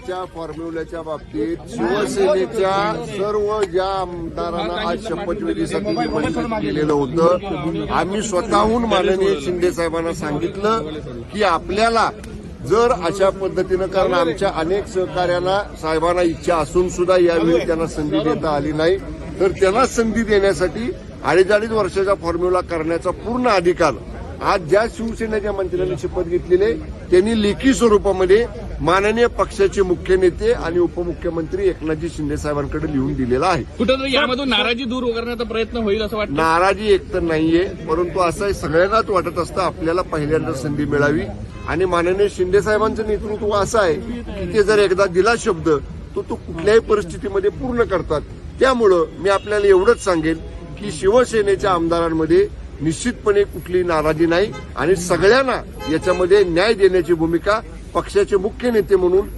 शिवसेनेच्या फॉर्म्युल्याच्या बाबतीत शिवसेनेच्या सर्व ज्या आमदारांना आज शपथविधीसाठी निमंत्रित केलेलं होतं, आम्ही स्वतःहून माननीय शिंदे साहेबांना सांगितलं की आपल्याला जर अशा पद्धतीनं, कारण आमच्या अनेक सहकार्यांना साहेबांना इच्छा असून सुद्धा यावेळी त्यांना संधी देता आली नाही, तर त्यांना संधी देण्यासाठी 2.5 वर्षाचा फॉर्म्युला करण्याचा पूर्ण अधिकार आज ज्या शिवसेनेच्या मंत्र्यांनी शपथ घेतलेले त्यांनी लेखी स्वरूपामध्ये माननीय पक्षाचे मुख्य नेते आणि उपमुख्यमंत्री एकनाथजी शिंदे साहेबांकडे लिहून दिलेला आहे. कुठेतरी यामधून नाराजी दूर करण्याचा प्रयत्न होईल असं वाटतं? नाराजी एकतर नाहीये, परंतु असं सगळ्यांनाच वाटत असतं आपल्याला पहिल्यांदा संधी मिळावी आणि माननीय शिंदे साहेबांचं नेतृत्व असं आहे की ते जर एकदा दिला शब्द तो कुठल्याही परिस्थितीमध्ये पूर्ण करतात. त्यामुळं मी आपल्याला एवढंच सांगेन की शिवसेनेच्या आमदारांमध्ये निश्चितपणे कुठली नाराजी नाही आणि सगळ्यांना याच्यामध्ये न्याय देण्याची भूमिका पक्षाचे मुख्य नेते म्हणून